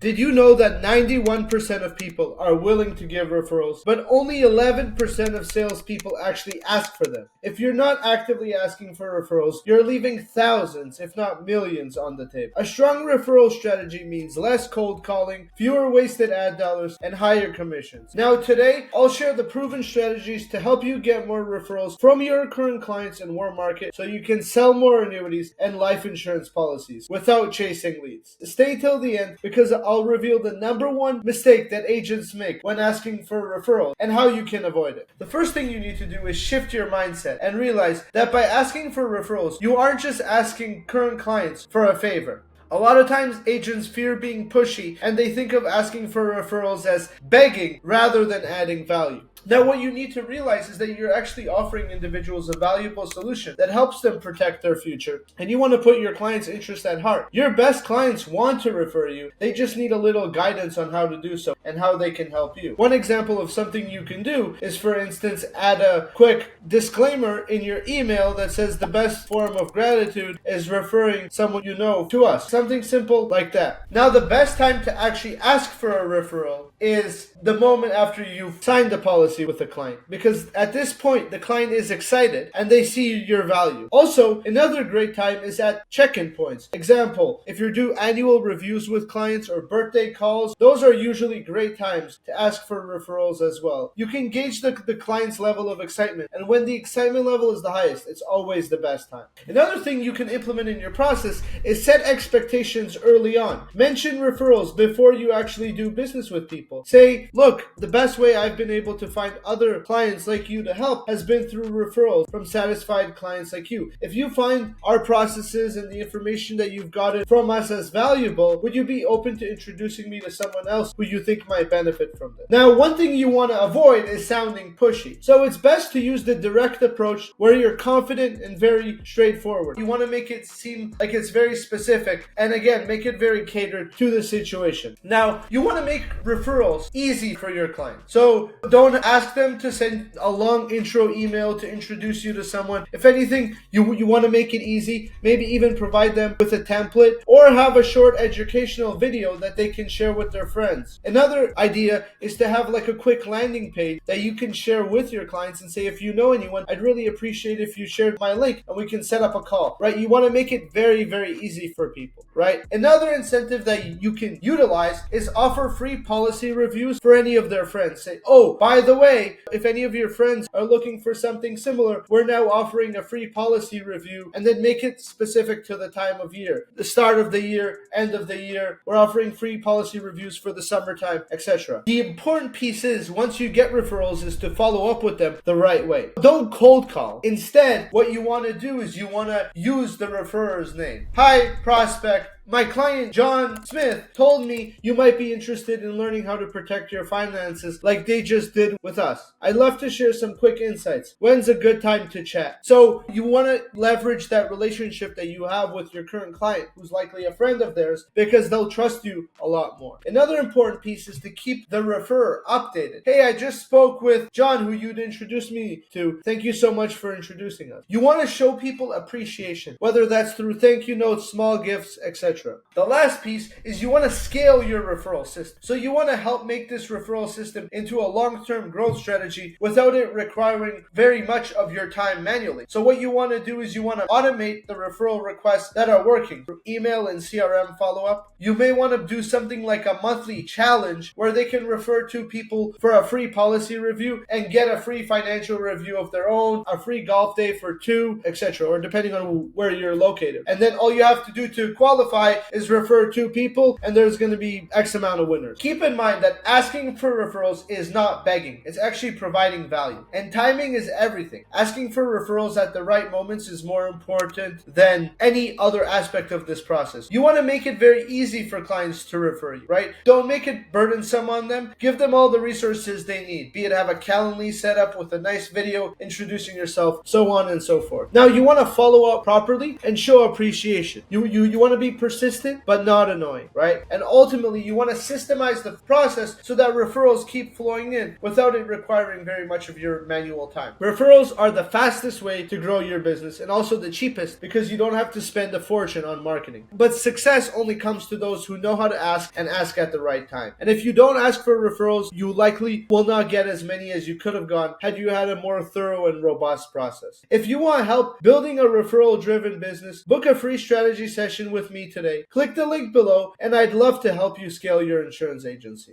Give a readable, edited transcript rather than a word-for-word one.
Did you know that 91% of people are willing to give referrals, but only 11% of salespeople actually ask for them? If you're not actively asking for referrals, you're leaving thousands, if not millions, on the table. A strong referral strategy means less cold calling, fewer wasted ad dollars, and higher commissions. Now today, I'll share the proven strategies to help you get more referrals from your current clients in warm market so you can sell more annuities and life insurance policies without chasing leads. Stay till the end because I'll reveal the number one mistake that agents make when asking for referrals and how you can avoid it. The first thing you need to do is shift your mindset and realize that by asking for referrals, you aren't just asking current clients for a favor. A lot of times agents fear being pushy and they think of asking for referrals as begging rather than adding value. Now, what you need to realize is that you're actually offering individuals a valuable solution that helps them protect their future, and you want to put your clients' interest at heart. Your best clients want to refer you. They just need a little guidance on how to do so and how they can help you. One example of something you can do is, for instance, add a quick disclaimer in your email that says the best form of gratitude is referring someone you know to us. Something simple like that. Now, the best time to actually ask for a referral is the moment after you've signed the policy with the client, because at this point the client is excited and they see your value. Also, another great time is at check-in points. Example, if you do annual reviews with clients or birthday calls, those are usually great times to ask for referrals as well. You can gauge the client's level of excitement, and when the excitement level is the highest, it's always the best time. Another thing you can implement in your process is set expectations early on. Mention referrals before you actually do business with people. Say, look, the best way I've been able to find other clients like you to help has been through referrals from satisfied clients like you. If you find our processes and the information that you've gotten from us as valuable, would you be open to introducing me to someone else who you think might benefit from this? Now, one thing you want to avoid is sounding pushy. So it's best to use the direct approach where you're confident and very straightforward. You want to make it seem like it's very specific, and again, make it very catered to the situation. Now, you want to make referrals easy for your client. So don't ask them to send a long intro email to introduce you to someone. If anything, you want to make it easy. Maybe even provide them with a template or have a short educational video that they can share with their friends. Another idea is to have like a quick landing page that you can share with your clients and say, if you know anyone, I'd really appreciate if you shared my link and we can set up a call, right? You want to make it very, very easy for people, right? Another incentive that you can utilize is offer free policy reviews for any of their friends. Say, oh, by the way, if any of your friends are looking for something similar, we're now offering a free policy review, and then make it specific to the time of year. The start of the year, end of the year, we're offering free policy reviews for the summertime, etc. The important piece is, once you get referrals, is to follow up with them the right way. Don't cold call. Instead, what you want to do is you want to use the referrer's name. Hi, prospect. My client, John Smith, told me you might be interested in learning how to protect your finances like they just did with us. I'd love to share some quick insights. When's a good time to chat? So you want to leverage that relationship that you have with your current client, who's likely a friend of theirs, because they'll trust you a lot more. Another important piece is to keep the referrer updated. Hey, I just spoke with John, who you'd introduced me to. Thank you so much for introducing us. You want to show people appreciation, whether that's through thank you notes, small gifts, etc. The last piece is you want to scale your referral system. So you want to help make this referral system into a long-term growth strategy without it requiring very much of your time manually. So what you want to do is you want to automate the referral requests that are working through email and CRM follow-up. You may want to do something like a monthly challenge where they can refer to people for a free policy review and get a free financial review of their own, a free golf day for two, etc., or depending on where you're located. And then all you have to do to qualify is refer two people, and there's going to be X amount of winners. Keep in mind that asking for referrals is not begging. It's actually providing value. And timing is everything. Asking for referrals at the right moments is more important than any other aspect of this process. You want to make it very easy for clients to refer you, right? Don't make it burdensome on them. Give them all the resources they need, be it have a Calendly set up with a nice video introducing yourself, so on and so forth. Now, you want to follow up properly and show appreciation. You want to be persistent persistent but not annoying, right? And ultimately, you want to systemize the process so that referrals keep flowing in without it requiring very much of your manual time. Referrals are the fastest way to grow your business and also the cheapest because you don't have to spend a fortune on marketing. But success only comes to those who know how to ask and ask at the right time. And if you don't ask for referrals, you likely will not get as many as you could have gone had you had a more thorough and robust process. If you want help building a referral-driven business, book a free strategy session with me today. Click the link below, and I'd love to help you scale your insurance agency.